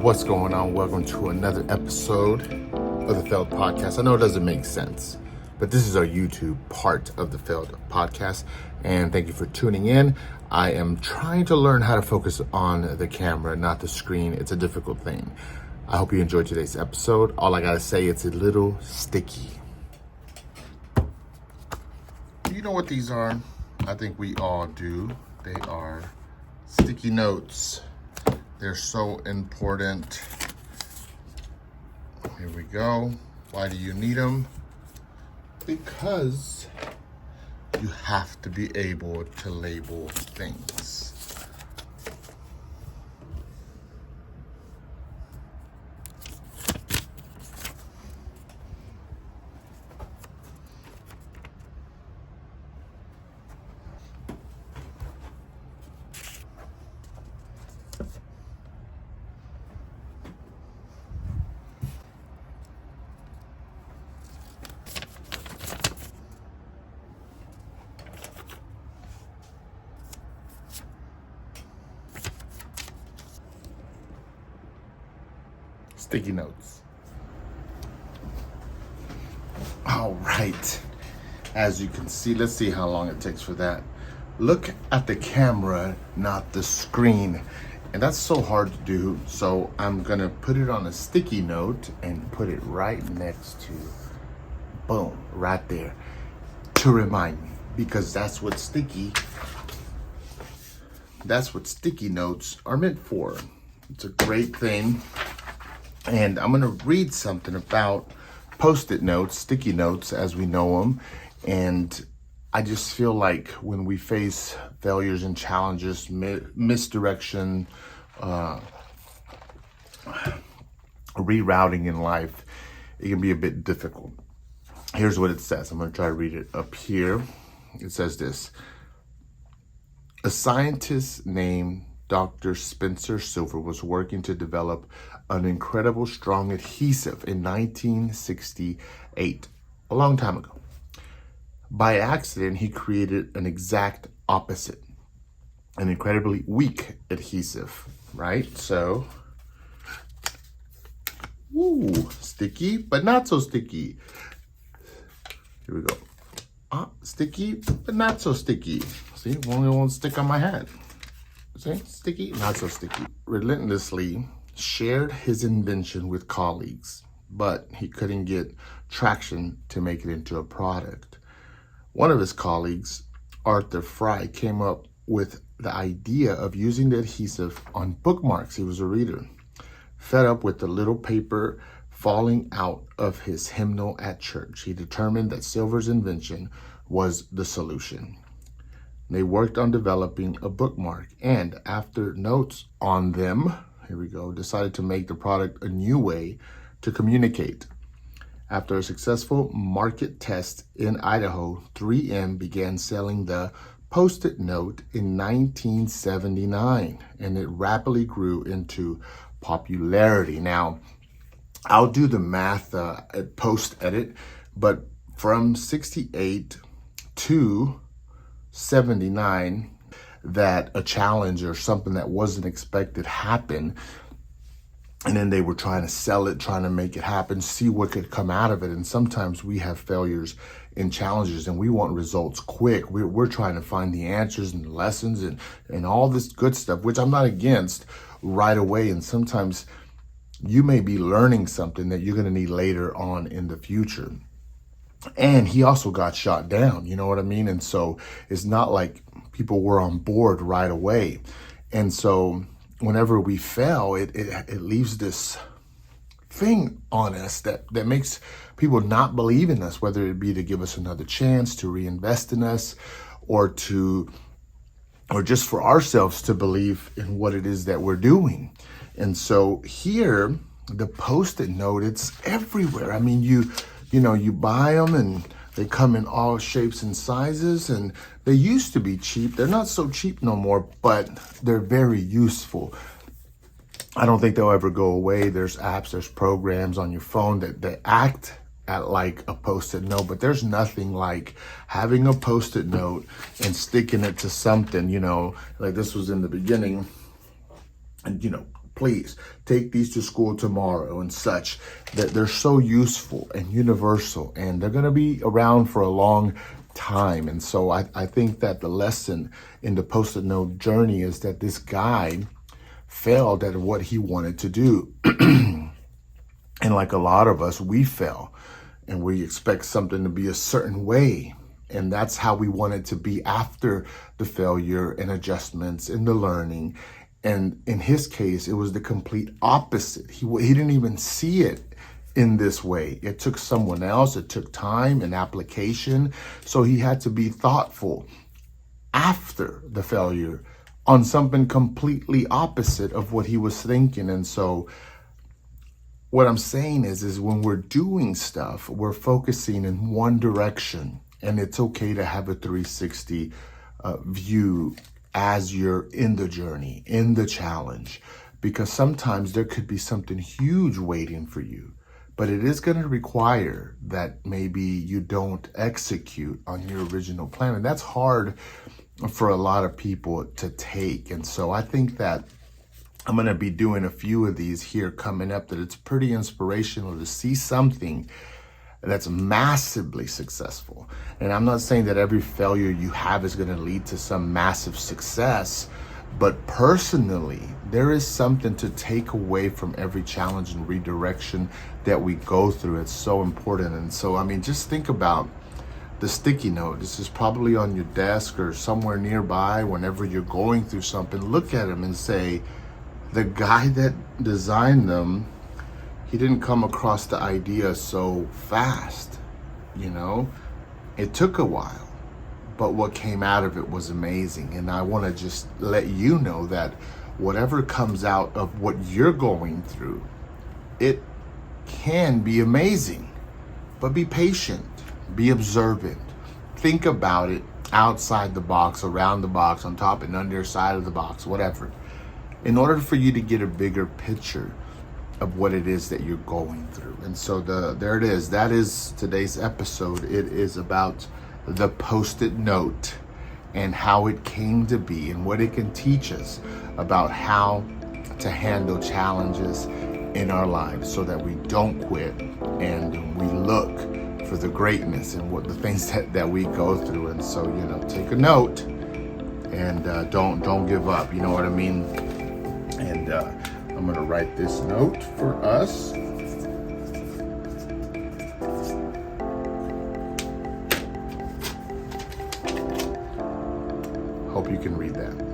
What's going on? Welcome to another episode of the Failed Podcast. I know it doesn't make sense, but this is our YouTube part of the Failed Podcast, and thank you for tuning in. I am trying to learn how to focus on the camera, not the screen. It's a difficult thing. I hope you enjoyed today's episode. All I gotta say, it's a little sticky. You know what these are? I think we all do. They are sticky notes. They're so important. Here we go. Why do you need them? Because you have to be able to label things. Sticky notes. All right. As you can see, let's see how long it takes for that. Look at the camera, not the screen. And that's so hard to do. So I'm gonna put it on a sticky note and put it right next to, boom, right there, to remind me, because that's what sticky notes are meant for. It's a great thing. And I'm gonna read something about Post-it notes, sticky notes as we know them. And I just feel like when we face failures and challenges, misdirection, rerouting in life, it can be a bit difficult. Here's what it says. I'm gonna try to read it up here. It says this: a scientist named Dr. Spencer Silver was working to develop an incredible strong adhesive in 1968, a long time ago. By accident, he created an exact opposite, an incredibly weak adhesive, right? So, ooh, sticky, but not so sticky. Here we go. Sticky, but not so sticky. See, it won't stick on my hand. See, sticky, not so sticky. Relentlessly shared his invention with colleagues, but he couldn't get traction to make it into a product. One of his colleagues, Arthur Fry, came up with the idea of using the adhesive on bookmarks. He was a reader. Fed up with the little paper falling out of his hymnal at church, he determined that Silver's invention was the solution. They worked on developing a bookmark, and after notes on them, here we go, decided to make the product a new way to communicate. After a successful market test in Idaho, 3M began selling the Post-it note in 1979, and it rapidly grew into popularity. Now, I'll do the math at post-edit, but from 68 to 79, that a challenge or something that wasn't expected happened, and then they were trying to sell it, trying to make it happen, see what could come out of it. And sometimes we have failures and challenges and we want results quick. We're trying to find the answers and the lessons and all this good stuff, which I'm not against, right away. And sometimes you may be learning something that you're going to need later on in the future. And he also got shot down, you know what I mean? And so it's not like people were on board right away. And so whenever we fail, it leaves this thing on us that makes people not believe in us, whether it be to give us another chance, to reinvest in us, or just for ourselves to believe in what it is that we're doing. And so here, the Post-it note, it's everywhere. I mean, you buy them and they come in all shapes and sizes, and they used to be cheap. They're not so cheap no more, but they're very useful. I don't think they'll ever go away. There's apps, there's programs on your phone that act at like a Post-it note, but there's nothing like having a Post-it note and sticking it to something, like this was in the beginning, and please take these to school tomorrow and such, that they're so useful and universal, and they're going to be around for a long time. And so I think that the lesson in the Post-it note journey is that this guy failed at what he wanted to do. And like a lot of us, we fail and we expect something to be a certain way. And that's how we want it to be after the failure and adjustments and the learning. And in his case, it was the complete opposite. He didn't even see it in this way. It took someone else. It took time and application. So he had to be thoughtful after the failure on something completely opposite of what he was thinking. And so what I'm saying is when we're doing stuff, we're focusing in one direction, and it's okay to have a 360 view as you're in the journey, in the challenge, because sometimes there could be something huge waiting for you, but it is going to require that maybe you don't execute on your original plan. And that's hard for a lot of people to take. And so I think that I'm going to be doing a few of these here coming up, that it's pretty inspirational to see something that's massively successful. And I'm not saying that every failure you have is going to lead to some massive success, but personally, there is something to take away from every challenge and redirection that we go through. It's so important. And so, I mean, just think about the sticky note. This is probably on your desk or somewhere nearby. Whenever you're going through something, look at them and say, the guy that designed them, he didn't come across the idea so fast, you know? It took a while, but what came out of it was amazing. And I want to just let you know that whatever comes out of what you're going through, it can be amazing, but be patient, be observant, think about it outside the box, around the box, on top and under side of the box, whatever, in order for you to get a bigger picture of what it is that you're going through. And so there it is. That is today's episode. It is about the Post-it note and how it came to be and what it can teach us about how to handle challenges in our lives so that we don't quit and we look for the greatness and what the things that we go through. And so, you know, take a note and don't give up. You know what I mean? And I'm going to write this note for us. Hope you can read that.